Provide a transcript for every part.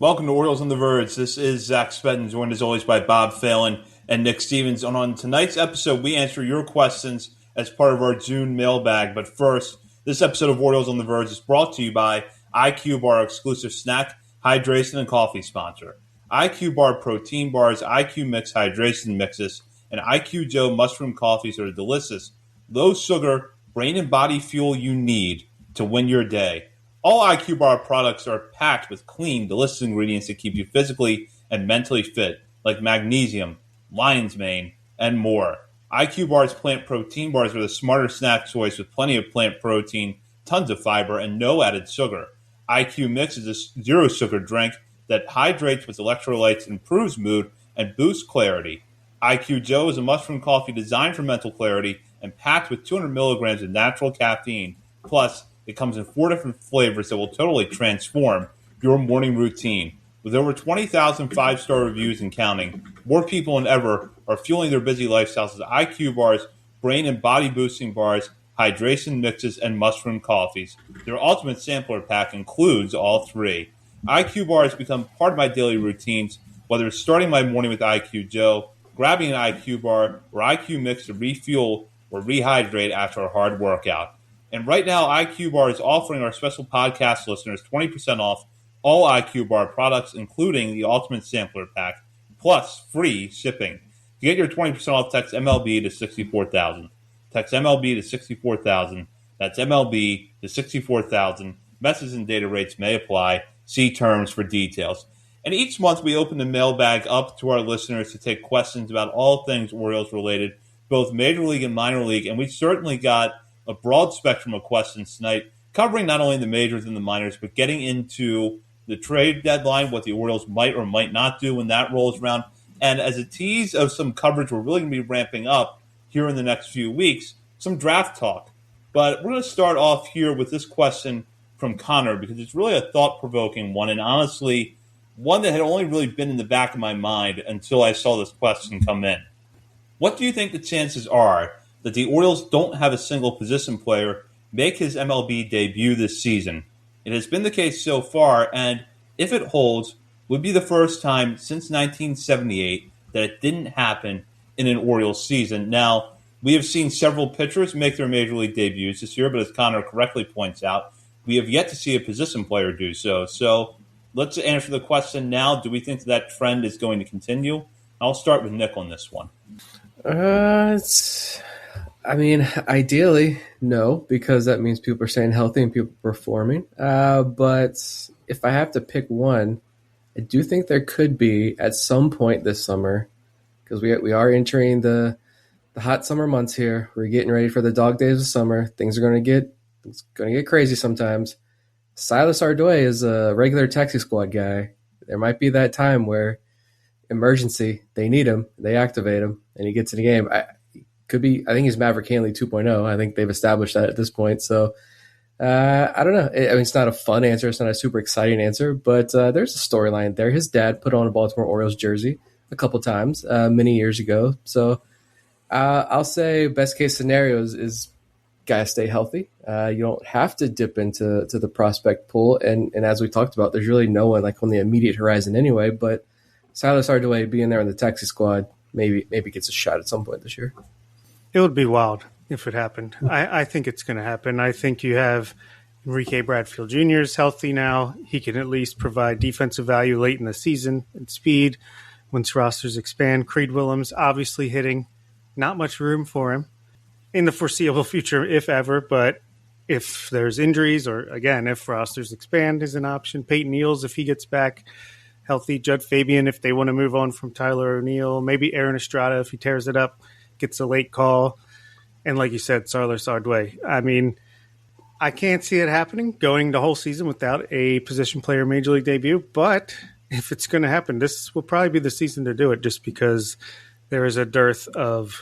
Welcome to Orioles on the Verge. This is Zach Spedden, joined as always by Bob Phelan and Nick Stevens. And on tonight's episode, we answer your questions as part of our June mailbag. But first, this episode of Orioles on the Verge is brought to you by IQ Bar, exclusive snack, hydration, and coffee sponsor. IQ Bar protein bars, IQ Mix hydration mixes, and IQ Joe mushroom coffees are the delicious, low-sugar, brain and body fuel you need to win your day. All IQ Bar products are packed with clean, delicious ingredients that keep you physically and mentally fit, like magnesium, lion's mane, and more. IQ Bar's plant protein bars are the smarter snack choice with plenty of plant protein, tons of fiber, and no added sugar. IQ Mix is a zero-sugar drink that hydrates with electrolytes, improves mood, and boosts clarity. IQ Joe is a mushroom coffee designed for mental clarity and packed with 200 milligrams of natural caffeine. Plus, it comes in 4 different flavors that will totally transform your morning routine. With over 20,000 five-star reviews and counting, more people than ever are fueling their busy lifestyles with IQ Bars, brain and body-boosting bars, hydration mixes, and mushroom coffees. Their ultimate sampler pack includes all three. IQ Bars become part of my daily routines, whether it's starting my morning with IQ Joe, grabbing an IQ Bar, or IQ Mix to refuel or rehydrate after a hard workout. And right now, IQ Bar is offering our special podcast listeners 20% off all IQ Bar products, including the Ultimate Sampler Pack, plus free shipping. To get your 20% off, text MLB to 64,000. Text MLB to 64,000. That's MLB to 64,000. Message and data rates may apply. See terms for details. And each month, we open the mailbag up to our listeners to take questions about all things Orioles related, both Major League and minor league. And we certainly got a broad spectrum of questions tonight, covering not only the majors and the minors, but getting into the trade deadline, what the Orioles might or might not do when that rolls around. And as a tease of some coverage we're really going to be ramping up here in the next few weeks, some draft talk. But we're going to start off here with this question from Connor, because it's really a thought-provoking one, and honestly, one that had only really been in the back of my mind until I saw this question come in. What do you think the chances are that the Orioles don't have a single position player make his MLB debut this season? It has been the case so far, and if it holds, would be the first time since 1978 that it didn't happen in an Orioles season. Now, we have seen several pitchers make their Major League debuts this year, but as Connor correctly points out, we have yet to see a position player do so. So let's answer the question now. Do we think that trend is going to continue? I'll start with Nick on this one. Ideally, no, because that means people are staying healthy and people are performing. But if I have to pick one, I do think there could be at some point this summer, because we are entering the hot summer months here. We're getting ready for the dog days of summer. Things are going to get crazy sometimes. Silas Ardway is a regular taxi squad guy. There might be that time where emergency, they need him, they activate him, and he gets in the game. I think he's Maverick Hanley 2.0. I think they've established that at this point. So I don't know. It's not a fun answer. It's not a super exciting answer, but there's a storyline there. His dad put on a Baltimore Orioles jersey a couple times many years ago. So I'll say best case scenario is guys stay healthy. You don't have to dip into the prospect pool. And as we talked about, there's really no one like on the immediate horizon anyway, but Silas Ardway being there in the taxi squad maybe gets a shot at some point this year. It would be wild if it happened. I think it's going to happen. I think you have Enrique Bradfield Jr. is healthy now. He can at least provide defensive value late in the season and speed once rosters expand. Creed Willems obviously hitting. Not much room for him in the foreseeable future, if ever. But if there's injuries or, again, if rosters expand is an option. Peyton Neals, if he gets back healthy. Judd Fabian, if they want to move on from Tyler O'Neill. Maybe Aaron Estrada, if he tears it up, gets a late call. And like you said, Silas Ardway. I mean, I can't see it happening, going the whole season without a position player major league debut. But if it's going to happen, this will probably be the season to do it, just because there is a dearth of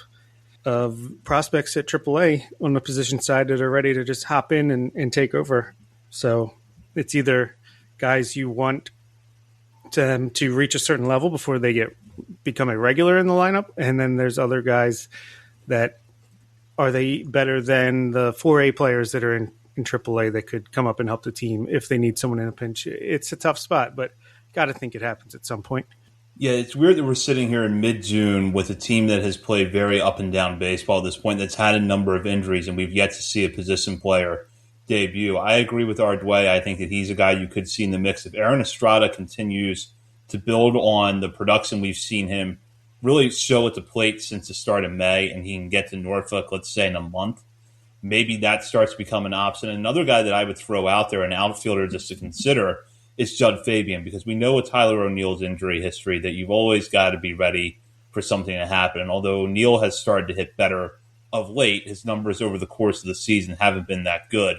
prospects at AAA on the position side that are ready to just hop in and take over. So it's either guys you want them to reach a certain level before they become a regular in the lineup, and then there's other guys that are they better than the 4A players that are in AAA that could come up and help the team if they need someone in a pinch. It's a tough spot, but got to think it happens at some point. Yeah, it's weird that we're sitting here in mid-June with a team that has played very up and down baseball at this point, that's had a number of injuries, and we've yet to see a position player debut. I agree with Ardway. I think that he's a guy you could see in the mix. If Aaron Estrada continues to build on the production we've seen him really show at the plate since the start of May, and he can get to Norfolk, let's say, in a month, maybe that starts to become an option. Another guy that I would throw out there, an outfielder just to consider, is Judd Fabian, because we know with Tyler O'Neill's injury history that you've always got to be ready for something to happen. And although O'Neill has started to hit better of late, his numbers over the course of the season haven't been that good.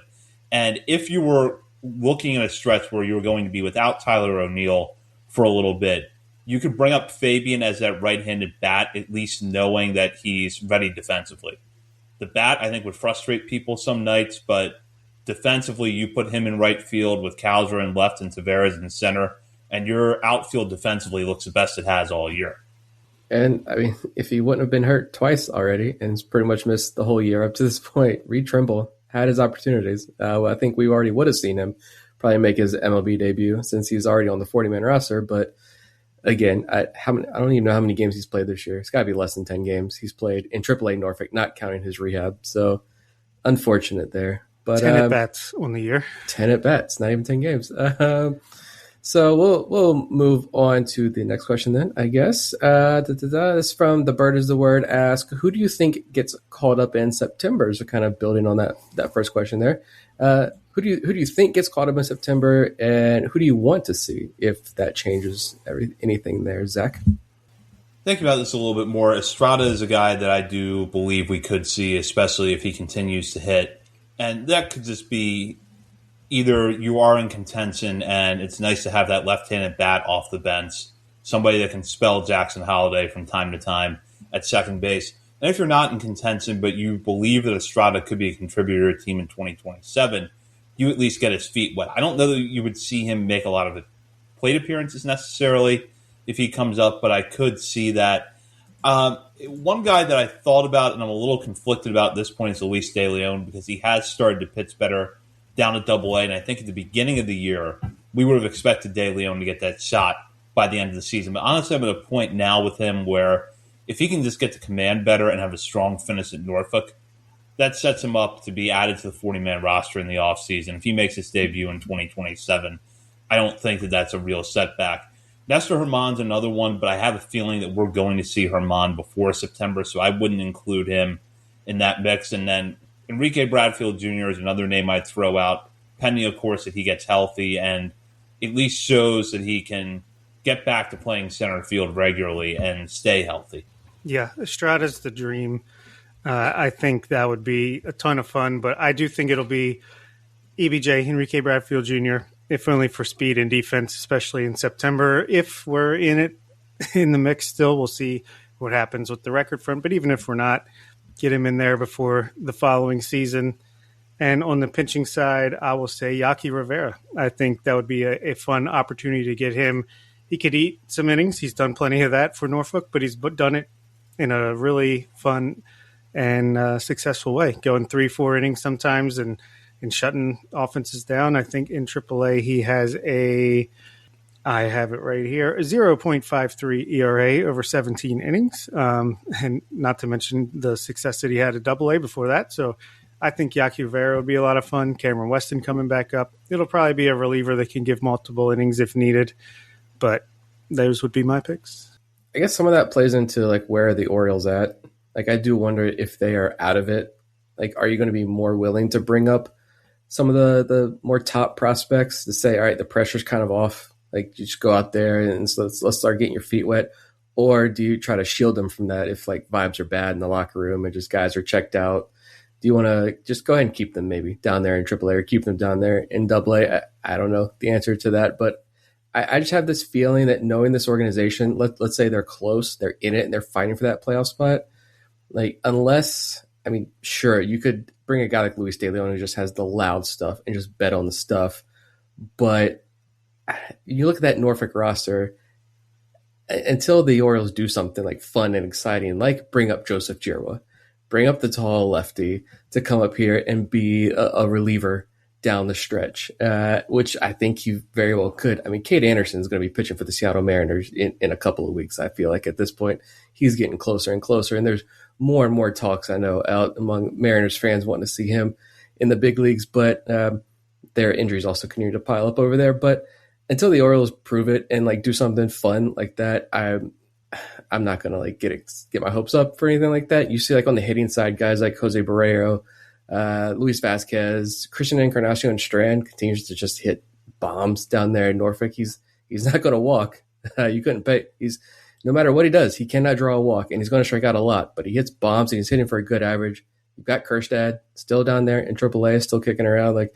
And if you were looking at a stretch where you were going to be without Tyler O'Neill for a little bit, you could bring up Fabian as that right-handed bat, at least knowing that he's ready defensively. The bat, I think, would frustrate people some nights, but defensively, you put him in right field with Calder in left and Tavares in center, and your outfield defensively looks the best it has all year. And, I mean, if he wouldn't have been hurt twice already and he's pretty much missed the whole year up to this point, Reed Trimble had his opportunities. I think we already would have seen him probably make his MLB debut since he's already on the 40-man roster. But, again, I don't even know how many games he's played this year. It's got to be less than 10 games he's played in AAA Norfolk, not counting his rehab. So, unfortunate there. But 10 at-bats on the year. 10 at-bats, not even 10 games. So we'll move on to the next question then, I guess. This is from The Bird is the Word. Ask, who do you think gets called up in September? So kind of building on that first question there. Who do you think gets called up in September, and who do you want to see if that changes anything there, Zach? Thinking about this a little bit more, Estrada is a guy that I do believe we could see, especially if he continues to hit. And that could just be either you are in contention and it's nice to have that left-handed bat off the bench, somebody that can spell Jackson Holliday from time to time at second base. And if you're not in contention but you believe that Estrada could be a contributor to a team in 2027, you at least get his feet wet. I don't know that you would see him make a lot of plate appearances necessarily if he comes up, but I could see that. One guy that I thought about and I'm a little conflicted about at this point is Luis De Leon, because he has started to pitch better down at Double-A, and I think at the beginning of the year we would have expected De Leon to get that shot by the end of the season. But honestly, I'm at a point now with him where if he can just get the command better and have a strong finish at Norfolk, that sets him up to be added to the 40-man roster in the offseason. If he makes his debut in 2027, I don't think that that's a real setback. Nestor Herman's another one, but I have a feeling that we're going to see Herman before September, so I wouldn't include him in that mix. And then Enrique Bradfield Jr. is another name I'd throw out, pending, of course, that he gets healthy and at least shows that he can get back to playing center field regularly and stay healthy. Yeah, Estrada's the dream. I think that would be a ton of fun, but I do think it'll be EBJ, Enrique Bradfield Jr., if only for speed and defense, especially in September. If we're in it, in the mix still, we'll see what happens with the record front. But even if we're not, get him in there before the following season. And on the pitching side, I will say Yaki Rivera. I think that would be a fun opportunity to get him. He could eat some innings. He's done plenty of that for Norfolk, but he's done it in a really fun and successful way, going 3-4 innings sometimes and shutting offenses down. I think in AAA he has I have it right here, a 0.53 ERA over 17 innings, and not to mention the success that he had at Double-A before that. So I think Yaki Rivera would be a lot of fun. Cameron Weston coming back up. It'll probably be a reliever that can give multiple innings if needed, but those would be my picks. I guess some of that plays into like where are the Orioles at? Like I do wonder if they are out of it. Like, are you going to be more willing to bring up some of the more top prospects to say, all right, the pressure's kind of off. Like, you just go out there and so let's start getting your feet wet. Or do you try to shield them from that if like vibes are bad in the locker room and just guys are checked out? Do you want to just go ahead and keep them maybe down there in AAA or keep them down there in AA? I don't know the answer to that, but I just have this feeling that knowing this organization, let's say they're close, they're in it, and they're fighting for that playoff spot. Like, unless, I mean, sure, you could bring a guy like Luis De Leon who just has the loud stuff and just bet on the stuff. But you look at that Norfolk roster, until the Orioles do something like fun and exciting, like bring up Joseph Jirwa, bring up the tall lefty to come up here and be a reliever down the stretch, which I think he very well could. I mean, Cade Anderson is going to be pitching for the Seattle Mariners in a couple of weeks. I feel like at this point he's getting closer and closer, and there's more and more talks I know out among Mariners fans wanting to see him in the big leagues, but their injuries also continue to pile up over there. But until the Orioles prove it and like do something fun like that, I'm not gonna like get my hopes up for anything like that. You see, like on the hitting side, guys like Jose Barrero, Luis Vasquez, Christian Encarnacion Strand continues to just hit bombs down there in Norfolk. He's not going to walk. You couldn't pay. He's no matter what he does, he cannot draw a walk, and he's going to strike out a lot. But he hits bombs, and he's hitting for a good average. You've got Kerstad still down there in AAA, still kicking around. Like,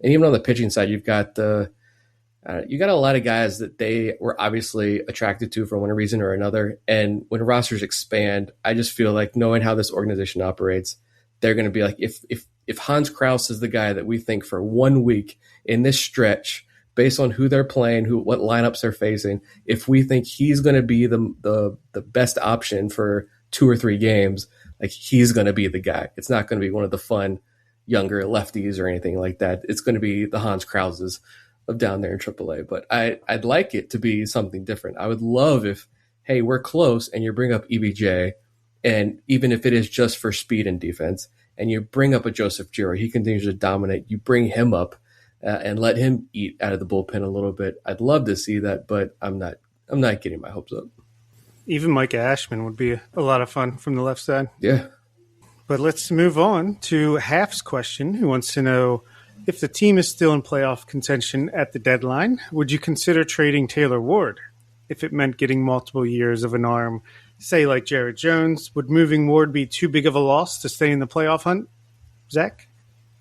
and even on the pitching side, you've got you got a lot of guys that they were obviously attracted to for one reason or another. And when rosters expand, I just feel like knowing how this organization operates, they're going to be like, if Hans Krause is the guy that we think for 1 week in this stretch, based on who they're playing, what lineups they're facing, if we think he's going to be the best option for 2 or 3 games, like he's going to be the guy. It's not going to be one of the fun younger lefties or anything like that. It's going to be the Hans Krauses of down there in AAA. But I'd like it to be something different. I would love if, hey, we're close and you bring up EBJ, and even if it is just for speed and defense, and you bring up a Joseph Giro, he continues to dominate. You bring him up and let him eat out of the bullpen a little bit. I'd love to see that, but I'm not getting my hopes up. Even Micah Ashman would be a lot of fun from the left side. Yeah. But let's move on to Half's question, who wants to know, if the team is still in playoff contention at the deadline, would you consider trading Taylor Ward? If it meant getting multiple years of an arm, say like Jared Jones, would moving Ward be too big of a loss to stay in the playoff hunt? Zach?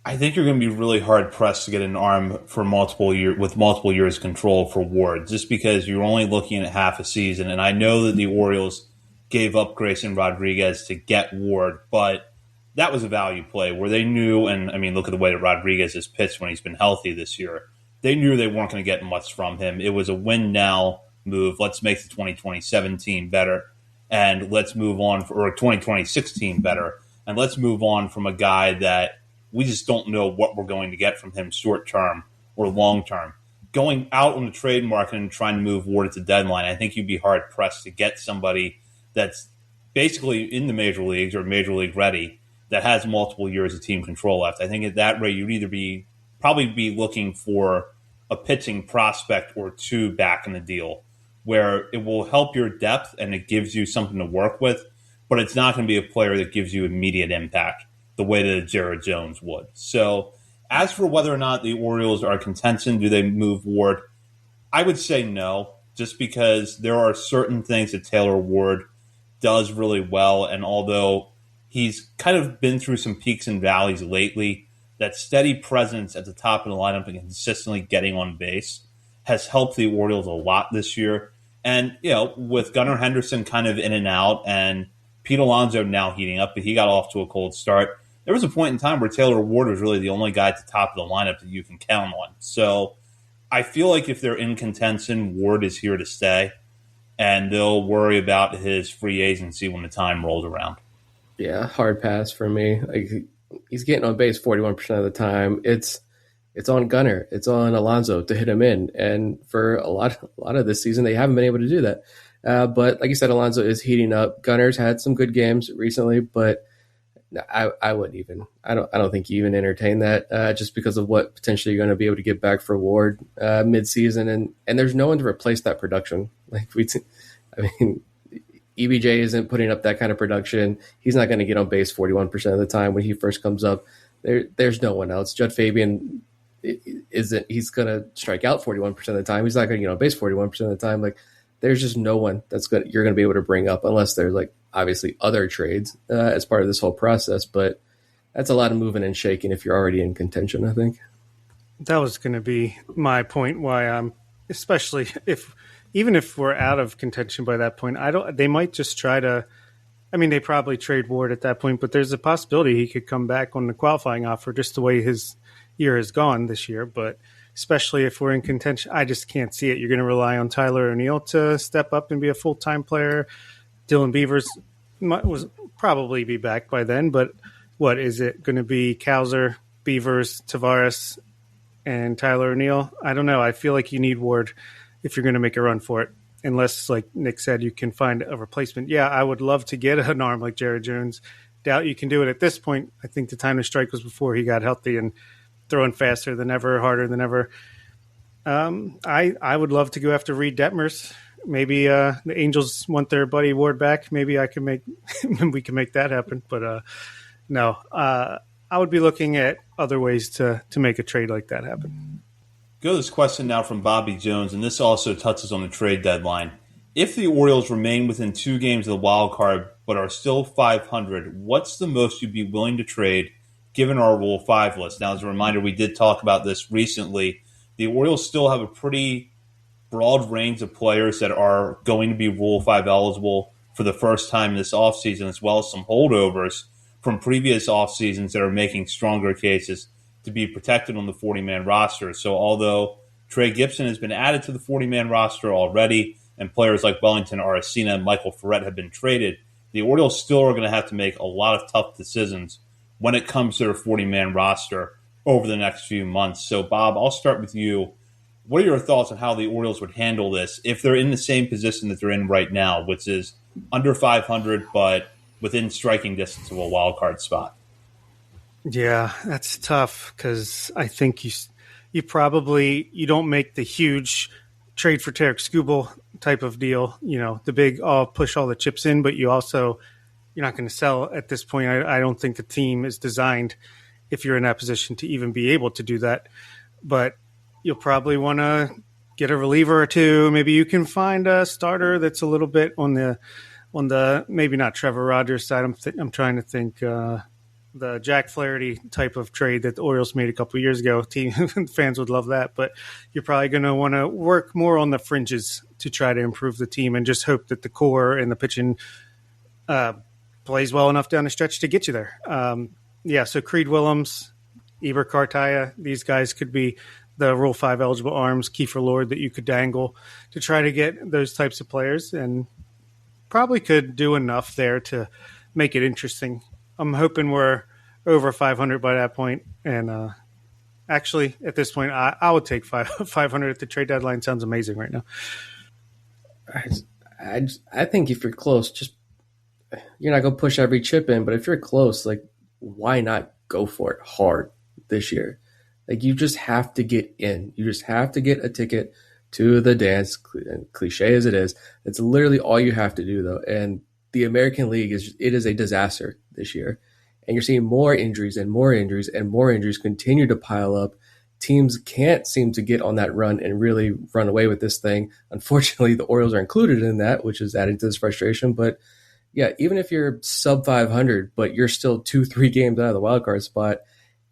I think you're going to be really hard pressed to get an arm for multiple years control for Ward, just because you're only looking at half a season. And I know that the Orioles gave up Grayson Rodriguez to get Ward, but that was a value play where they knew, and I mean, look at the way that Rodriguez has pitched when he's been healthy this year. They knew they weren't going to get much from him. It was a win now move. Let's make the 2027 team better, and let's move on or 2026 team better, and let's move on from a guy that we just don't know what we're going to get from him short term or long term. Going out on the trade market and trying to move Ward at the deadline, I think you'd be hard pressed to get somebody that's basically in the major leagues or major league ready that has multiple years of team control left. I think at that rate, you'd either probably be looking for a pitching prospect or 2 back in the deal, where it will help your depth and it gives you something to work with, but it's not going to be a player that gives you immediate impact the way that Jared Jones would. So as for whether or not the Orioles are contention, do they move Ward? I would say no, just because there are certain things that Taylor Ward does really well, and although he's kind of been through some peaks and valleys lately, that steady presence at the top of the lineup and consistently getting on base has helped the Orioles a lot this year. And, with Gunnar Henderson kind of in and out and Pete Alonso now heating up, but he got off to a cold start, there was a point in time where Taylor Ward was really the only guy at the top of the lineup that you can count on. So I feel like if they're in contention, Ward is here to stay, and they'll worry about his free agency when the time rolls around. Yeah, hard pass for me. Like, he's getting on base 41% of the time. It's on Gunnar, it's on Alonso to hit him in, and for a lot of this season, they haven't been able to do that. But like you said, Alonso is heating up. Gunner's had some good games recently, but I wouldn't even. I don't think you even entertain that just because of what potentially you're going to be able to get back for Ward midseason, and there's no one to replace that production. EBJ isn't putting up that kind of production. He's not going to get on base 41% of the time when he first comes up. There's no one else. Judd Fabian isn't. He's going to strike out 41% of the time. He's not going to get on base 41% of the time. Like, there's just no one you're going to be able to bring up unless there's like obviously other trades as part of this whole process. But that's a lot of moving and shaking if you're already in contention, I think. That was going to be my point. Why I'm, especially even if we're out of contention by that point, they might just try to. I mean, they probably trade Ward at that point, but there's a possibility he could come back on the qualifying offer just the way his year has gone this year. But especially if we're in contention, I just can't see it. You're going to rely on Tyler O'Neill to step up and be a full-time player. Dylan Beavers was probably be back by then, but what is it going to be? Cowser, Beavers, Tavares, and Tyler O'Neill. I don't know. I feel like you need Ward if you're going to make a run for it. Unless, like Nick said, you can find a replacement. Yeah, I would love to get an arm like Jared Jones. Doubt you can do it at this point. I think the time to strike was before he got healthy and throwing faster than ever, harder than ever. I would love to go after Reed Detmers. Maybe the Angels want their buddy Ward back. Maybe I can make we can make that happen. But no, I would be looking at other ways to make a trade like that happen. Go to this question now from Bobby Jones, and this also touches on the trade deadline. If the Orioles remain within 2 games of the wild card but are still 500, what's the most you'd be willing to trade given our Rule 5 list? Now, as a reminder, we did talk about this recently. The Orioles still have a pretty broad range of players that are going to be Rule 5 eligible for the first time this offseason, as well as some holdovers from previous off seasons that are making stronger cases to be protected on the 40-man roster. So although Trey Gibson has been added to the 40-man roster already, and players like Wellington Aracena and Michael Ferret have been traded, the Orioles still are going to have to make a lot of tough decisions when it comes to their 40-man roster over the next few months. So, Bob, I'll start with you. What are your thoughts on how the Orioles would handle this if they're in the same position that they're in right now, which is under 500 but within striking distance of a wild card spot? Yeah, that's tough because I think you probably you don't make the huge trade for Tarek Skubal type of deal. You know, the big I'll push all the chips in, but you're not going to sell at this point. I don't think the team is designed if you're in that position to even be able to do that. But you'll probably want to get a reliever or two. Maybe you can find a starter that's a little bit on the maybe not Trevor Rogers side. I'm trying to think the Jack Flaherty type of trade that the Orioles made a couple of years ago. Team fans would love that, but you're probably going to want to work more on the fringes to try to improve the team and just hope that the core and the pitching plays well enough down the stretch to get you there. So Creed Willems, Eber Cartaya, these guys could be the Rule 5 eligible arms, Kiefer Lord that you could dangle to try to get those types of players, and probably could do enough there to make it interesting. I'm hoping we're over 500 by that point, and actually at this point I would take 500 at the trade deadline. Sounds amazing right now. I think if you're close, just you're not going to push every chip in, but if you're close, like, why not go for it hard this year? Like, you just have to get in. You just have to get a ticket to the dance, cliche as it is. It's literally all you have to do, though. And the American League is a disaster this year. And you're seeing more injuries and more injuries and more injuries continue to pile up. Teams can't seem to get on that run and really run away with this thing. Unfortunately, the Orioles are included in that, which is adding to this frustration. But yeah, even if you're sub 500, but you're still 2-3 games out of the wild card spot,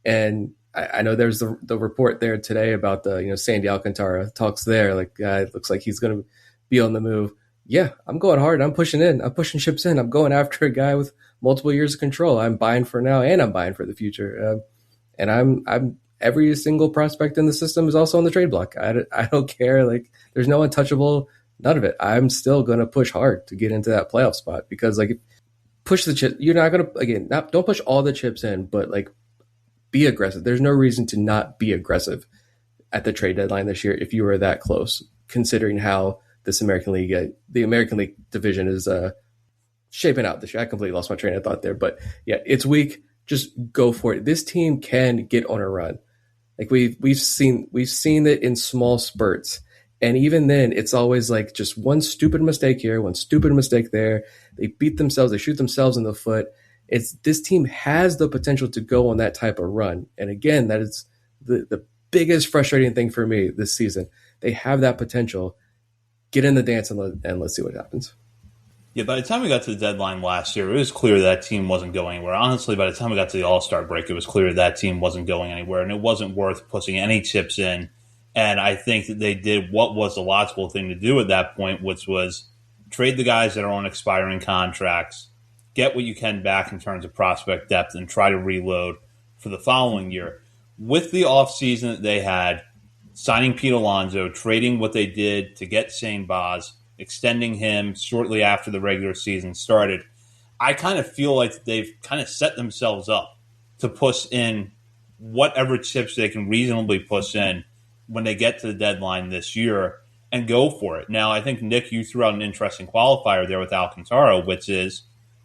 and I know there's the report there today about the Sandy Alcantara talks there. Like, it looks like he's going to be on the move. Yeah, I'm going hard. I'm pushing in. I'm pushing chips in. I'm going after a guy with multiple years of control. I'm buying for now and I'm buying for the future. And I'm every single prospect in the system is also on the trade block. I don't care. Like, there's no untouchable. None of it. I'm still going to push hard to get into that playoff spot because, like, push the chip. You're not going to don't push all the chips in, but like, be aggressive. There's no reason to not be aggressive at the trade deadline this year if you were that close, considering how this American League, the American League division is shaping out this year. I completely lost my train of thought there, but yeah, it's weak. Just go for it. This team can get on a run. Like, we've seen it in small spurts. And even then, it's always like just one stupid mistake here, one stupid mistake there. They beat themselves. They shoot themselves in the foot. This team has the potential to go on that type of run. And again, that is the biggest frustrating thing for me this season. They have that potential. Get in the dance and let's see what happens. Yeah, by the time we got to the deadline last year, it was clear that team wasn't going anywhere. Honestly, by the time we got to the All-Star break, it was clear that team wasn't going anywhere, and it wasn't worth pushing any chips in. And I think that they did what was the logical thing to do at that point, which was trade the guys that are on expiring contracts, get what you can back in terms of prospect depth, and try to reload for the following year. With the offseason that they had, signing Pete Alonso, trading what they did to get Shane Baz, extending him shortly after the regular season started, I kind of feel like they've kind of set themselves up to push in whatever chips they can reasonably push in when they get to the deadline this year and go for it. Now, I think, Nick, you threw out an interesting qualifier there with Alcantara, which is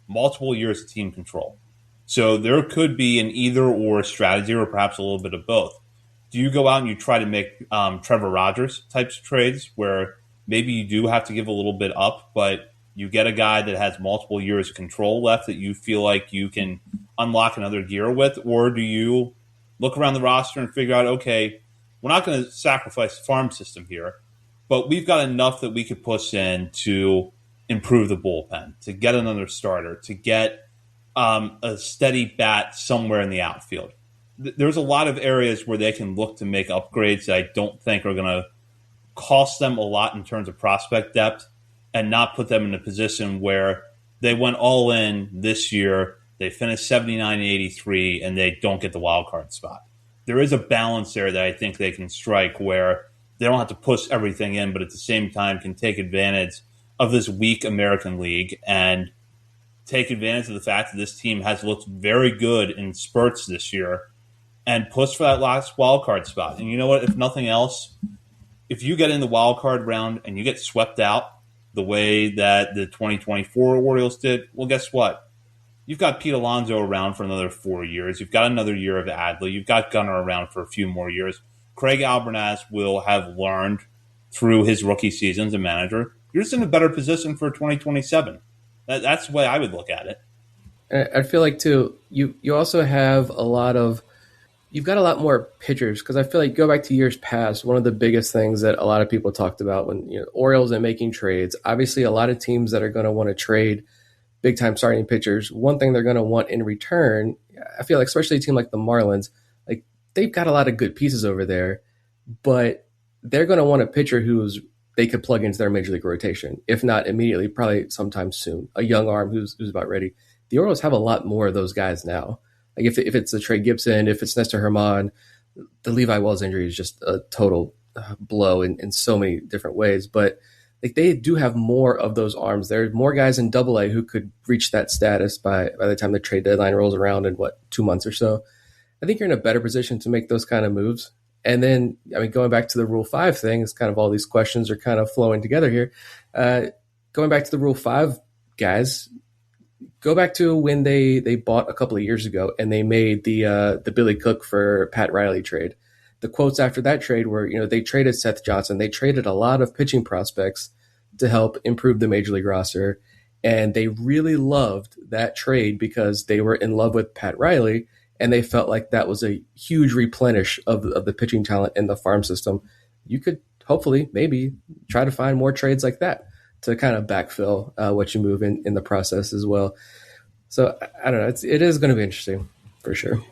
multiple years of team control. So there could be an either-or strategy or perhaps a little bit of both. Do you go out and you try to make Trevor Rogers types of trades where maybe you do have to give a little bit up, but you get a guy that has multiple years of control left that you feel like you can unlock another gear with? Or do you look around the roster and figure out, okay, we're not going to sacrifice the farm system here, but we've got enough that we could push in to improve the bullpen, to get another starter, to get a steady bat somewhere in the outfield. There's a lot of areas where they can look to make upgrades that I don't think are going to cost them a lot in terms of prospect depth and not put them in a position where they went all in this year, they finished 79 and 83, and they don't get the wild card spot. There is a balance there that I think they can strike where they don't have to push everything in, but at the same time can take advantage of this weak American League and take advantage of the fact that this team has looked very good in spurts this year and push for that last wild card spot. And you know what? If nothing else, if you get in the wild card round and you get swept out the way that the 2024 Orioles did, well, guess what? You've got Pete Alonso around for another 4 years. You've got another year of Adley. You've got Gunnar around for a few more years. Craig Albernas will have learned through his rookie season as a manager. You're just in a better position for 2027. That's the way I would look at it. I feel like, too, you also have you've got a lot more pitchers, because I feel like, go back to years past, one of the biggest things that a lot of people talked about when Orioles and making trades, obviously a lot of teams that are going to want to trade big-time starting pitchers, one thing they're going to want in return, I feel like, especially a team like the Marlins, like they've got a lot of good pieces over there, but they're going to want a pitcher they could plug into their major league rotation, if not immediately, probably sometime soon, a young arm who's about ready. The Orioles have a lot more of those guys now. Like if it's a Trey Gibson, if it's Nestor Herman, the Levi Wells injury is just a total blow in so many different ways. But like they do have more of those arms. There are more guys in Double-A who could reach that status by the time the trade deadline rolls around in 2 months or so. I think you're in a better position to make those kind of moves. And then, I mean, going back to the Rule 5 thing, it's kind of all these questions are kind of flowing together here. Going back to the Rule 5 guys, go back to when they bought a couple of years ago and they made the Billy Cook for Pat Riley trade. The quotes after that trade were, they traded Seth Johnson. They traded a lot of pitching prospects to help improve the major league roster. And they really loved that trade because they were in love with Pat Riley. And they felt like that was a huge replenish of the pitching talent in the farm system. You could hopefully maybe try to find more trades like that to kind of backfill what you move in the process as well. So I don't know. It is going to be interesting for sure.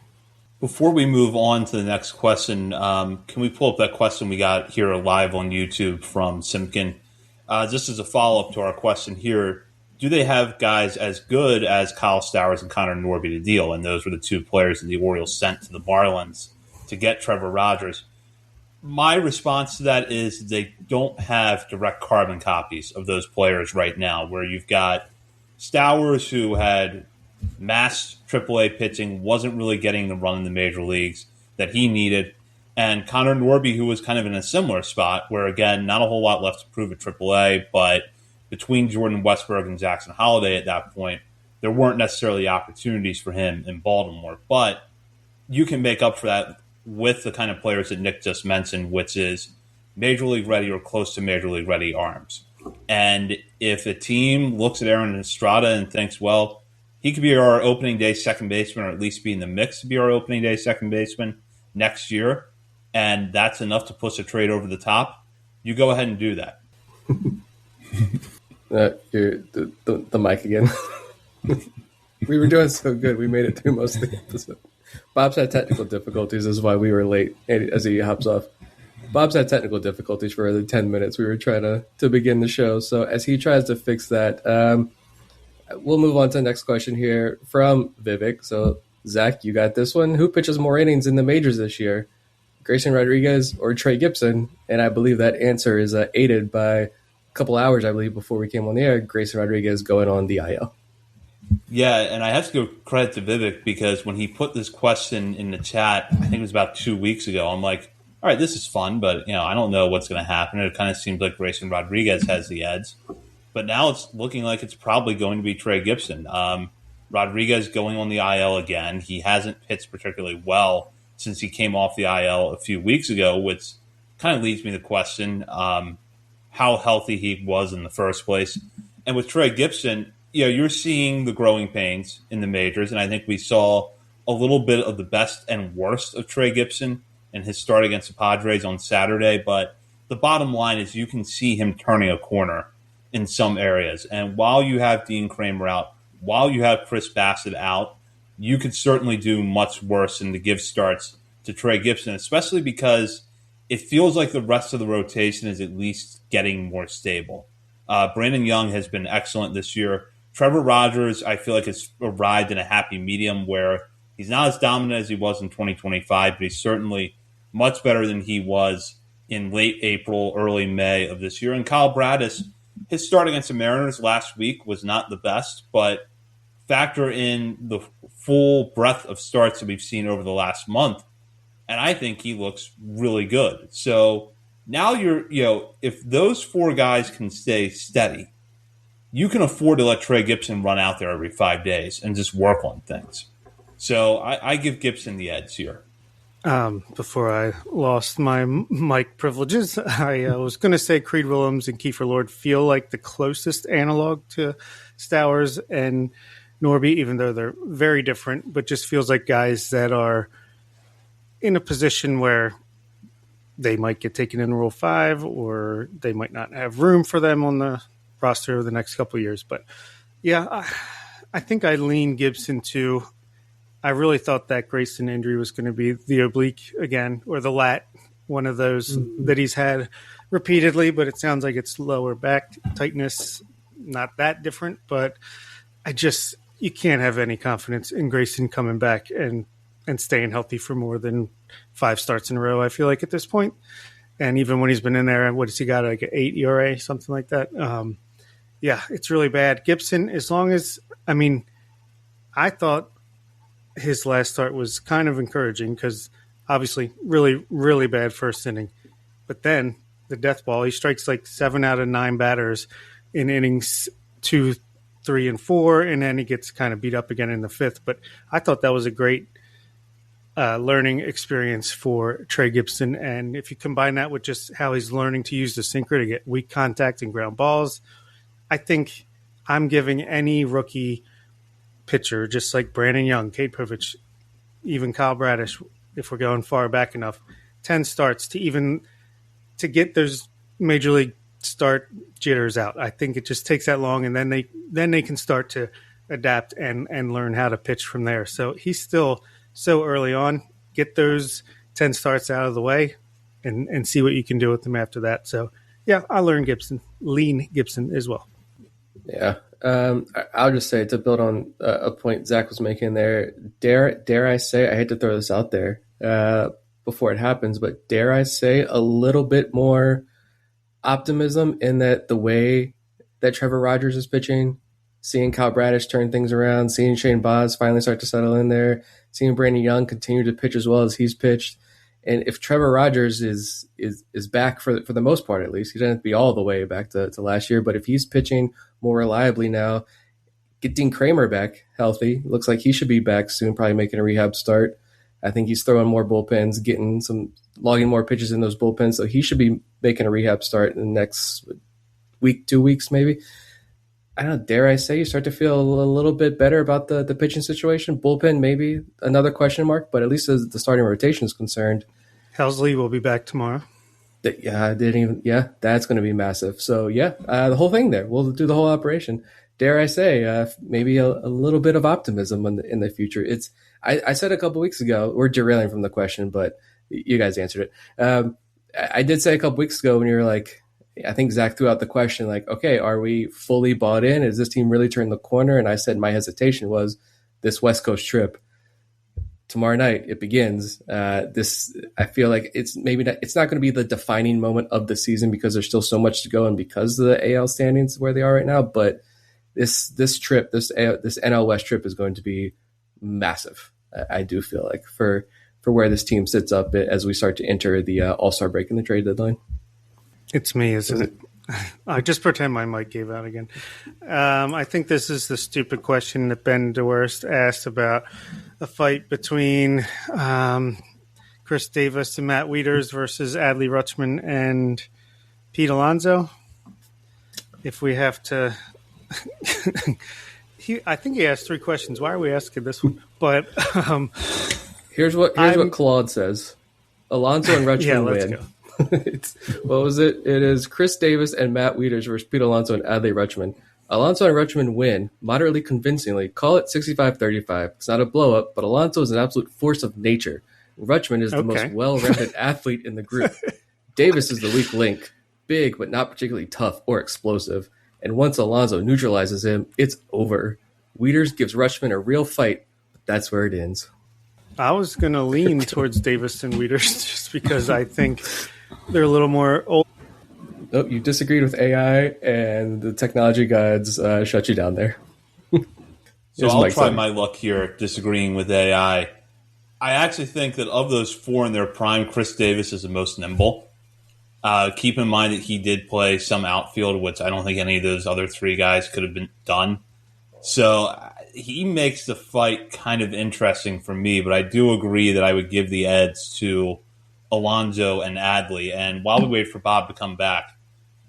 Before we move on to the next question, can we pull up that question we got here live on YouTube from Simkin? Just as a follow-up to our question here, do they have guys as good as Kyle Stowers and Connor Norby to deal? And those were the two players that the Orioles sent to the Marlins to get Trevor Rogers. My response to that is they don't have direct carbon copies of those players right now, where you've got Stowers, who had mass AAA pitching, wasn't really getting the run in the major leagues that he needed, and Connor Norby, who was kind of in a similar spot, where, again, not a whole lot left to prove at AAA, but between Jordan Westberg and Jackson Holliday at that point, there weren't necessarily opportunities for him in Baltimore. But you can make up for that with the kind of players that Nick just mentioned, which is major league ready or close to major league ready arms. And if a team looks at Aaron Estrada and thinks, well, he could be our opening day second baseman, or at least be in the mix to be our opening day second baseman next year, and that's enough to push a trade over the top, you go ahead and do that. The mic again. We were doing so good. We made it through most of the episode. Bob's had technical difficulties. This is why we were late as he hops off. Bob's had technical difficulties for the 10 minutes we were trying to begin the show. So as he tries to fix that, we'll move on to the next question here from Vivek. So, Zach, you got this one. Who pitches more innings in the majors this year? Grayson Rodriguez or Trey Gibson? And I believe that answer is aided by a couple hours, I believe, before we came on the air, Grayson Rodriguez going on the IL. Yeah, and I have to give credit to Vivek because when he put this question in the chat, I think it was about 2 weeks ago, I'm like, all right, this is fun, but I don't know what's going to happen. It kind of seems like Grayson Rodriguez has the edge, but now it's looking like it's probably going to be Trey Gibson. Rodriguez going on the IL again. He hasn't pitched particularly well since he came off the IL a few weeks ago, which kind of leads me to question how healthy he was in the first place. And with Trey Gibson, you're seeing the growing pains in the majors, and I think we saw a little bit of the best and worst of Trey Gibson in his start against the Padres on Saturday. But the bottom line is you can see him turning a corner in some areas. And while you have Dean Kramer out, while you have Chris Bassett out, you could certainly do much worse than to give starts to Trey Gibson, especially because it feels like the rest of the rotation is at least getting more stable. Brandon Young has been excellent this year. Trevor Rogers, I feel like, has arrived in a happy medium where he's not as dominant as he was in 2025, but he's certainly much better than he was in late April, early May of this year. And Kyle Bradish, his start against the Mariners last week was not the best, but factor in the full breadth of starts that we've seen over the last month, and I think he looks really good. So now if those four guys can stay steady, you can afford to let Trey Gibson run out there every 5 days and just work on things. So I give Gibson the edge here. Before I lost my mic privileges, I was going to say Creed Willems and Kiefer Lord feel like the closest analog to Stowers and Norby, even though they're very different, but just feels like guys that are in a position where they might get taken in Rule 5 or they might not have room for them on the roster over the next couple of years. But, yeah, I think I lean Gibson too. I really thought that Grayson injury was going to be the oblique again or the lat, one of those that he's had repeatedly, but it sounds like it's lower back tightness, not that different. But you can't have any confidence in Grayson coming back and staying healthy for more than 5 starts in a row, I feel like, at this point. And even when he's been in there, what has he got, like an 8 ERA, something like that? Yeah, it's really bad. Gibson, I thought his last start was kind of encouraging because obviously really, really bad first inning. But then the death ball, he strikes like 7 out of 9 batters in innings 2, 3, and 4, and then he gets kind of beat up again in the 5th. But I thought that was a great learning experience for Trey Gibson. And if you combine that with just how he's learning to use the sinker to get weak contact and ground balls, I think I'm giving any rookie pitcher, just like Brandon Young, Kate Povich, even Kyle Bradish, if we're going far back enough, 10 starts to get those major league start jitters out. I think it just takes that long, and then they can start to adapt and learn how to pitch from there. So he's still so early on. Get those 10 starts out of the way and see what you can do with them after that. So, yeah, I lean Gibson as well. Yeah. I'll just say, to build on a point Zach was making there, dare I say, I hate to throw this out there before it happens, but dare I say a little bit more optimism in that the way that Trevor Rogers is pitching, seeing Kyle Bradish turn things around, seeing Shane Baz finally start to settle in there, seeing Brandon Young continue to pitch as well as he's pitched. And if Trevor Rogers is back for the most part, at least, he doesn't have to be all the way back to last year, but if he's pitching more reliably now, get Dean Kramer back healthy. Looks like he should be back soon, probably making a rehab start. I think he's throwing more bullpens, logging more pitches in those bullpens, so he should be making a rehab start in the next week, 2 weeks maybe. I don't know, dare I say you start to feel a little bit better about the pitching situation. Bullpen, maybe another question mark, but at least as the starting rotation is concerned. Helsley will be back tomorrow. That's going to be massive. So, the whole thing there. We'll do the whole operation. Dare I say, maybe a little bit of optimism in the future. I said a couple weeks ago, we're derailing from the question, but you guys answered it. I did say a couple weeks ago when you were like, I think Zach threw out the question, like, okay, are we fully bought in? Is this team really turned the corner? And I said my hesitation was this West Coast trip. Tomorrow night it begins. I feel like it's not going to be the defining moment of the season because there's still so much to go and because of the AL standings where they are right now. But this NL West trip is going to be massive. I do feel like for where this team sits up as we start to enter the All-Star break and the trade deadline. It's me, isn't it? I just pretend my mic gave out again. I think this is the stupid question that Ben DeWurst asked about a fight between Chris Davis and Matt Wieters versus Adley Rutschman and Pete Alonso. If we have to... I think he asked 3 questions. Why are we asking this one? But here's what Claude says. Alonso and Rutschman win. What was it? It is Chris Davis and Matt Wieters versus Pete Alonso and Adley Rutschman. Alonso and Rutschman win moderately convincingly. Call it 65-35. It's not a blow-up, but Alonso is an absolute force of nature. Rutschman is the most well-rounded athlete in the group. Davis is the weak link, big but not particularly tough or explosive. And once Alonso neutralizes him, it's over. Wieters gives Rutschman a real fight, but that's where it ends. I was going to lean towards Davis and Wieters just because I think they're a little more old. Nope, you disagreed with AI, and the technology gods shut you down there. So I'll try my luck here disagreeing with AI. I actually think that of those 4 in their prime, Chris Davis is the most nimble. Keep in mind that he did play some outfield, which I don't think any of those other 3 guys could have been done. So he makes the fight kind of interesting for me, but I do agree that I would give the edge to Alonso and Adley. And while we wait for Bob to come back,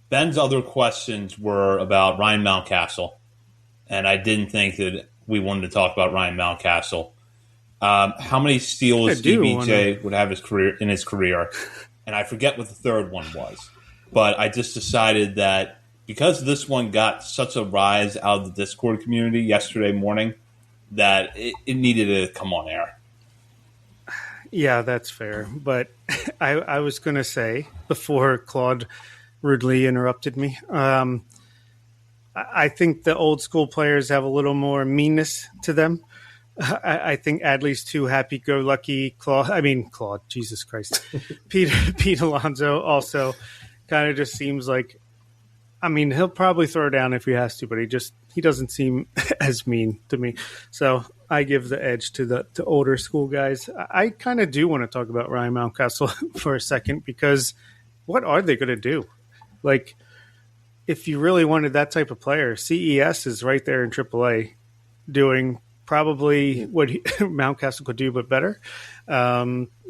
Ben's other questions were about Ryan Mountcastle, and I didn't think that we wanted to talk about Ryan Mountcastle. How many steals DBJ would have in his career? And I forget what the third one was. But I just decided that because this one got such a rise out of the Discord community yesterday morning, that it needed to come on air. Yeah, that's fair. But I was going to say, before Claude rudely interrupted me, I think the old school players have a little more meanness to them. I think Adley's too happy-go-lucky. Claude, Jesus Christ. Pete Alonso also kind of just seems like, he'll probably throw down if he has to, but he doesn't seem as mean to me. So I give the edge to the older school guys. I kind of do want to talk about Ryan Mountcastle for a second, because what are they going to do? Like, if you really wanted that type of player, CES is right there in AAA doing probably what Mountcastle could do, but better.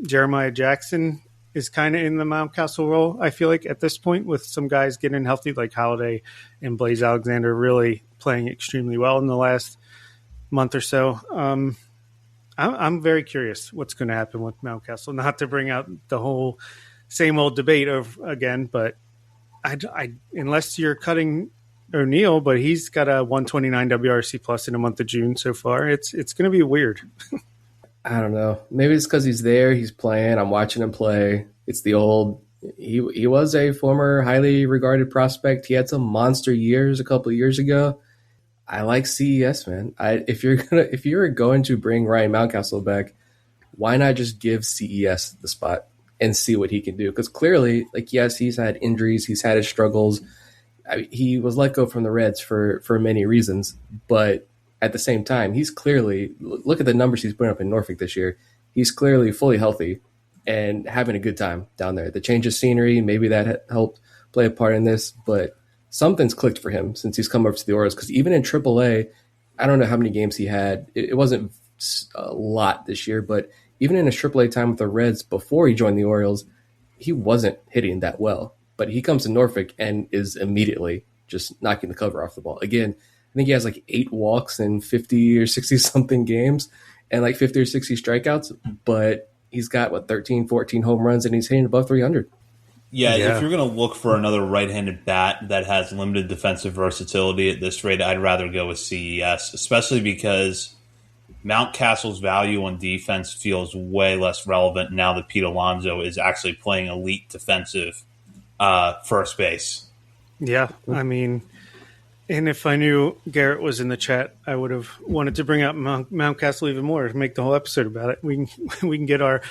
Jeremiah Jackson is kind of in the Mountcastle role, I feel like, at this point, with some guys getting healthy, like Holiday and Blaze Alexander really playing extremely well in the last month or so. I'm very curious what's going to happen with Mountcastle. Not to bring out the whole same old debate again, but I unless you're cutting O'Neill, but he's got a 129 WRC plus in the month of June so far. It's going to be weird. I don't know. Maybe it's because he's there, he's playing, I'm watching him play. It's the old. He was a former highly regarded prospect. He had some monster years a couple of years ago. I like CES, man. If you're going to bring Ryan Mountcastle back, why not just give CES the spot and see what he can do? Because clearly, yes, he's had injuries, he's had his struggles. He was let go from the Reds for many reasons, but at the same time, he's clearly, look at the numbers he's putting up in Norfolk this year. He's clearly fully healthy and having a good time down there. The change of scenery, maybe that helped play a part in this, but something's clicked for him since he's come over to the Orioles. Because even in AAA, I don't know how many games he had. It wasn't a lot this year, but even in his AAA time with the Reds before he joined the Orioles, he wasn't hitting that well. But he comes to Norfolk and is immediately just knocking the cover off the ball. Again, I think he has 8 walks in 50 or 60 something games and 50 or 60 strikeouts, but he's got 13, 14 home runs and he's hitting above 300. Yeah, if you're going to look for another right-handed bat that has limited defensive versatility at this rate, I'd rather go with CES, especially because Mountcastle's value on defense feels way less relevant now that Pete Alonso is actually playing elite defensive first base. Yeah, and if I knew Garrett was in the chat, I would have wanted to bring up Mountcastle even more, make the whole episode about it. We can get our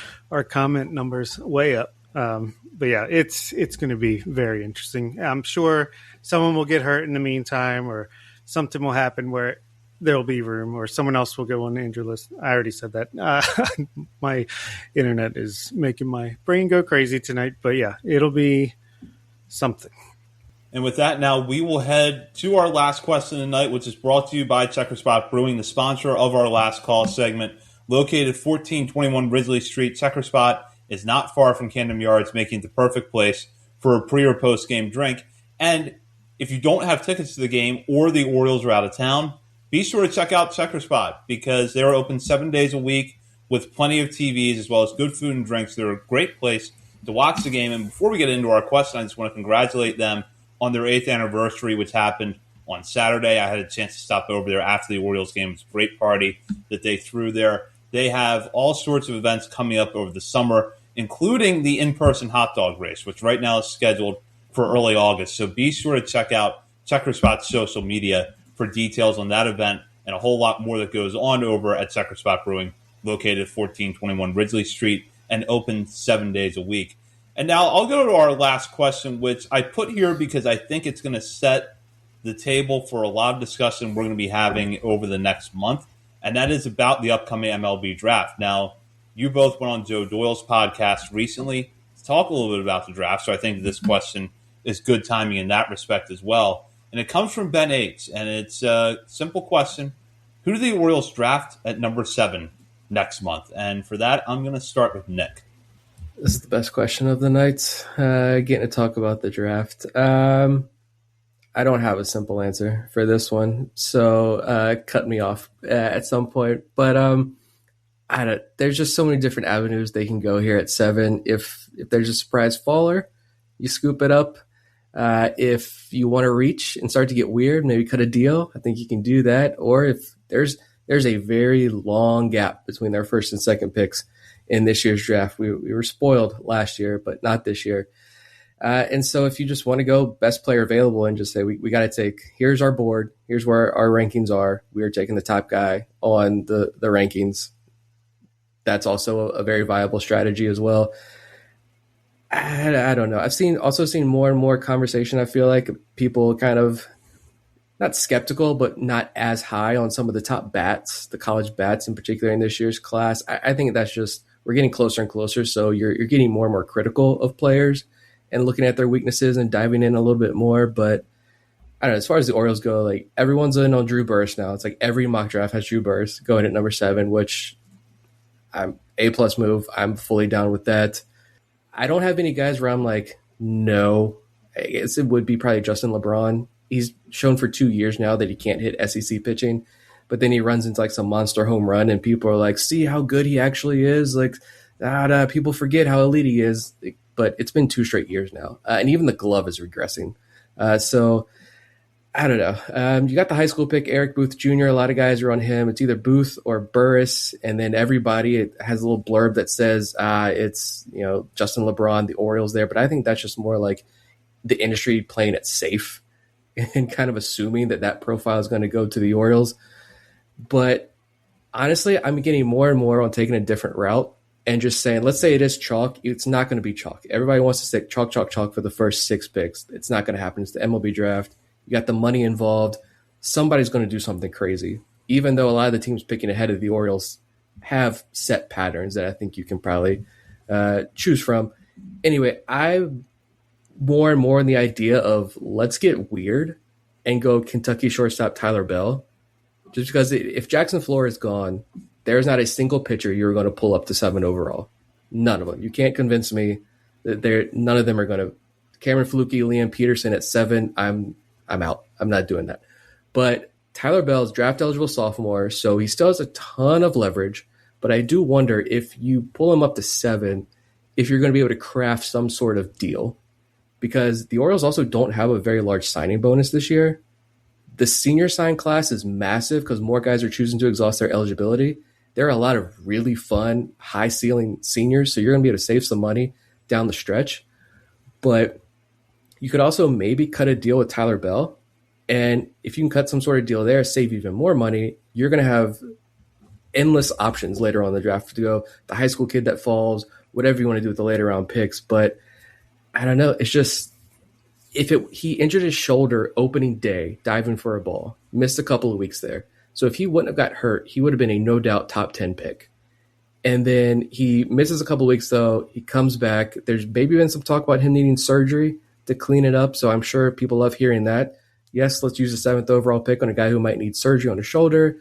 comment numbers way up. But yeah, it's going to be very interesting. I'm sure someone will get hurt in the meantime, or something will happen where there'll be room, or someone else will go on Andrew list. I already said that. My internet is making my brain go crazy tonight, but yeah, it'll be something. And with that, now we will head to our last question tonight, which is brought to you by Checker Spot Brewing, the sponsor of our last call segment. Located 1421 Ridley Street, Checker Spot is not far from Camden Yards, making it the perfect place for a pre- or post-game drink. And if you don't have tickets to the game or the Orioles are out of town, be sure to check out Checker Spot because they're open 7 days a week with plenty of TVs as well as good food and drinks. They're a great place to watch the game. And before we get into our question, I just want to congratulate them on their 8th anniversary, which happened on Saturday. I had a chance to stop over there after the Orioles game. It was a great party that they threw there. They have all sorts of events coming up over the summer, including the in-person hot dog race, which right now is scheduled for early August. So be sure to check out Checker Spot's social media for details on that event and a whole lot more that goes on over at Checker Spot Brewing, located at 1421 Ridley Street and open 7 days a week. And now I'll go to our last question, which I put here because I think it's going to set the table for a lot of discussion we're going to be having over the next month, and that is about the upcoming MLB draft. Now, you both went on Joe Doyle's podcast recently to talk a little bit about the draft, so I think this question is good timing in that respect as well. And it comes from Ben H., and it's a simple question. Who do the Orioles draft at number 7 next month? And for that, I'm going to start with Nick. This is the best question of the night. Getting to talk about the draft. I don't have a simple answer for this one, so cut me off at some point. But there's just so many different avenues they can go here at 7. If there's a surprise faller, you scoop it up. If you want to reach and start to get weird, maybe cut a deal. I think you can do that. Or if there's a very long gap between their first and second picks in this year's draft. We were spoiled last year, but not this year. And so if you just want to go best player available and just say, we got to take, here's our board, here's where our rankings are. We are taking the top guy on the rankings. That's also a very viable strategy as well. I don't know. I've also seen more and more conversation. I feel like people kind of not skeptical, but not as high on some of the top bats, the college bats in particular in this year's class. I think that's just, we're getting closer and closer. So you're getting more and more critical of players and looking at their weaknesses and diving in a little bit more. But I don't know, as far as the Orioles go, like everyone's in on Drew Burst now. It's like every mock draft has Drew Burst going at number 7, which I'm A+ move. I'm fully down with that. I don't have any guys where I'm like, no. I guess it would be probably Justin LeBron. He's shown for 2 years now that he can't hit SEC pitching, but then he runs into like some monster home run and people are like, see how good he actually is. Like, people forget how elite he is. But it's been 2 straight years now. And even the glove is regressing. So I don't know. You got the high school pick, Eric Booth Jr. A lot of guys are on him. It's either Booth or Burris. And then everybody, it has a little blurb that says it's, Justin LeBron, the Orioles there. But I think that's just more like the industry playing it safe and kind of assuming that profile is going to go to the Orioles. But honestly, I'm getting more and more on taking a different route and just saying, let's say it is chalk. It's not going to be chalk. Everybody wants to say chalk, chalk, chalk for the first 6 picks. It's not going to happen. It's the MLB draft. You got the money involved. Somebody's going to do something crazy, even though a lot of the teams picking ahead of the Orioles have set patterns that I think you can probably choose from. Anyway, I'm more and more in the idea of let's get weird and go Kentucky shortstop Tyler Bell. Just because if Jackson Flores is gone, there's not a single pitcher you're going to pull up to 7 overall. None of them. You can't convince me that none of them are going to. Cameron Flukie, Liam Peterson at 7, I'm out. I'm not doing that. But Tyler Bell's draft eligible sophomore, so he still has a ton of leverage. But I do wonder if you pull him up to 7, if you're going to be able to craft some sort of deal. Because the Orioles also don't have a very large signing bonus this year. The senior sign class is massive because more guys are choosing to exhaust their eligibility. There are a lot of really fun, high-ceiling seniors, so you're going to be able to save some money down the stretch. But you could also maybe cut a deal with Tyler Bell. And if you can cut some sort of deal there, save even more money, you're going to have endless options later on in the draft to go the high school kid that falls, whatever you want to do with the later round picks. But I don't know. It's just he injured his shoulder opening day diving for a ball, missed a couple of weeks there. So if he wouldn't have got hurt, he would have been a no doubt top 10 pick. And then he misses a couple of weeks though. He comes back. There's maybe been some talk about him needing surgery to clean it up. So I'm sure people love hearing that. Yes, let's use the 7th overall pick on a guy who might need surgery on his shoulder.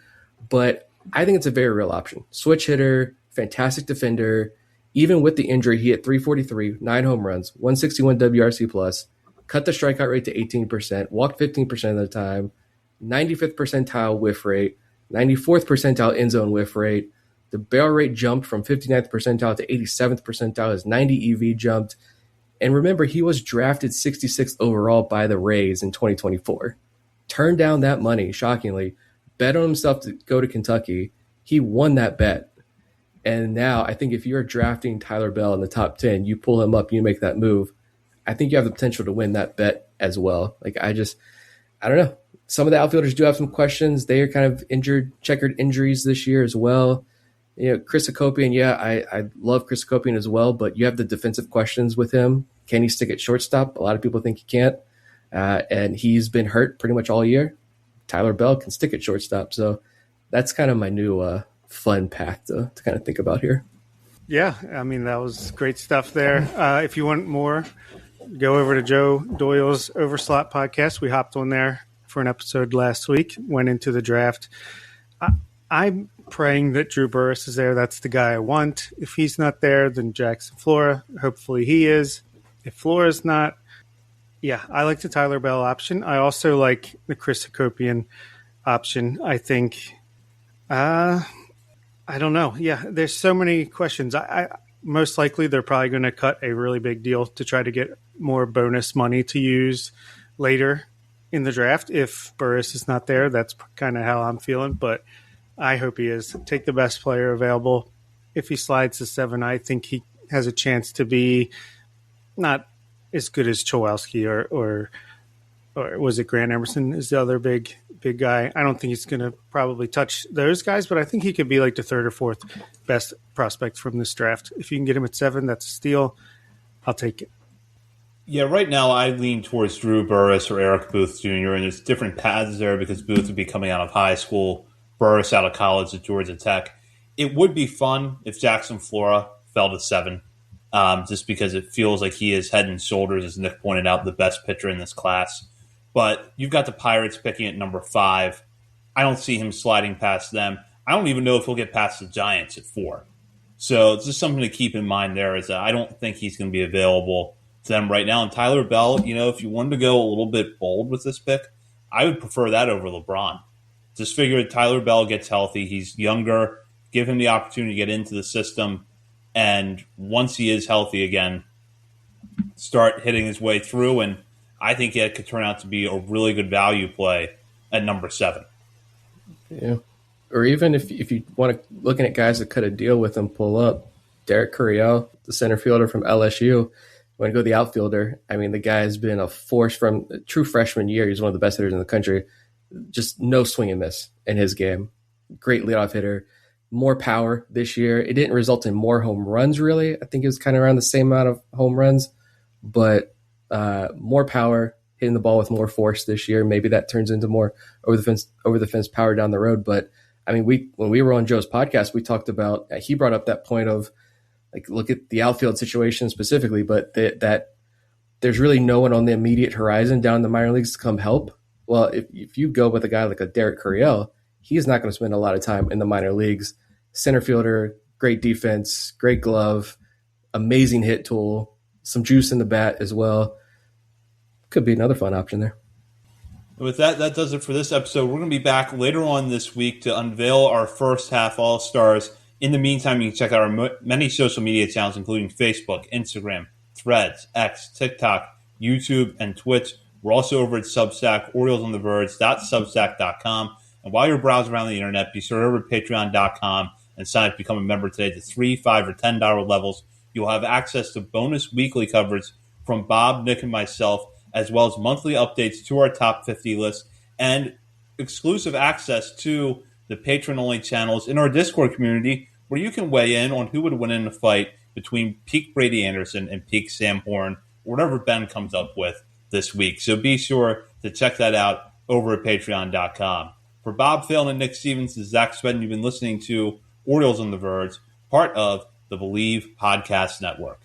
But I think it's a very real option. Switch hitter, fantastic defender. Even with the injury, he hit 343, 9 home runs, 161 WRC plus, cut the strikeout rate to 18%, walked 15% of the time, 95th percentile whiff rate, 94th percentile end zone whiff rate. The barrel rate jumped from 59th percentile to 87th percentile. His 90 EV jumped. And remember, he was drafted 66th overall by the Rays in 2024. Turned down that money, shockingly, bet on himself to go to Kentucky. He won that bet. And now I think if you're drafting Tyler Bell in the top 10, you pull him up, you make that move. I think you have the potential to win that bet as well. Like I don't know. Some of the outfielders do have some questions. They are kind of checkered injuries this year as well. You know, Chris Hacopian, I love Chris Hacopian as well, but you have the defensive questions with him. Can he stick at shortstop? A lot of people think he can't. And he's been hurt pretty much all year. Tyler Bell can stick at shortstop. So that's kind of my new fun path to kind of think about here. Yeah, I mean, that was great stuff there. If you want more, go over to Joe Doyle's Overslot podcast. We hopped on there for an episode last week, went into the draft. I'm praying that Drew Burress is there. That's the guy I want. If he's not there, then Jackson Flora. Hopefully he is. If Flora's not, yeah, I like the Tyler Bell option. I also like the Chris Hacopian option. I think, I don't know. Yeah, there's so many questions. I most likely they're probably going to cut a really big deal to try to get more bonus money to use later in the draft. If Burress is not there, that's kind of how I'm feeling, but I hope he is. Take the best player available. If he slides to 7, I think he has a chance to be not as good as Cholowski or was it Grant Emerson is the other big guy. I don't think he's going to probably touch those guys, but I think he could be like the 3rd or 4th best prospect from this draft. If you can get him at 7, that's a steal. I'll take it. Yeah, right now I lean towards Drew Burress or Eric Booth Jr., and there's different paths there because Booth would be coming out of high school, Burress out of college at Georgia Tech. It would be fun if Jackson Flora fell to 7, just because it feels like he is head and shoulders, as Nick pointed out, the best pitcher in this class. But you've got the Pirates picking at number 5. I don't see him sliding past them. I don't even know if he'll get past the Giants at 4. So it's just something to keep in mind there is that I don't think he's going to be available to them right now. And Tyler Bell, if you wanted to go a little bit bold with this pick, I would prefer that over LeBron. Just figure Tyler Bell gets healthy. He's younger. Give him the opportunity to get into the system. And once he is healthy again, start hitting his way through. And I think it could turn out to be a really good value play at number 7. Yeah. Or even if you want to, looking at guys that cut a deal with him, pull up Derek Curiel, the center fielder from LSU. When you go to the outfielder, I mean, the guy has been a force from a true freshman year. He's one of the best hitters in the country. Just no swing and miss in his game. Great leadoff hitter. More power this year. It didn't result in more home runs, really. I think it was kind of around the same amount of home runs, but more power, hitting the ball with more force this year. Maybe that turns into more over the fence power down the road. But I mean, when we were on Joe's podcast, we talked about, he brought up that point of, like, look at the outfield situation specifically, but that there's really no one on the immediate horizon down in the minor leagues to come help. Well, if you go with a guy like a Derek Curiel, he's not going to spend a lot of time in the minor leagues. Center fielder, great defense, great glove, amazing hit tool, some juice in the bat as well. Could be another fun option there. With that does it for this episode. We're going to be back later on this week to unveil our first half All-Stars. In the meantime, you can check out our many social media channels, including Facebook, Instagram, Threads, X, TikTok, YouTube, and Twitch. We're also over at Substack, OriolesOnTheVerge.substack.com. And while you're browsing around the internet, be sure to over to Patreon.com and sign up to become a member today at the $3, $5, or $10 levels. You'll have access to bonus weekly coverage from Bob, Nick, and myself, as well as monthly updates to our top 50 list and exclusive access to the patron-only channels in our Discord community where you can weigh in on who would win in a fight between peak Brady Anderson and peak Sam Horn, or whatever Ben comes up with this week. So be sure to check that out over at patreon.com. For Bob Phelan and Nick Stevens, this is Zach Spedden. You've been listening to Orioles on the Verge, part of the Believe Podcast Network.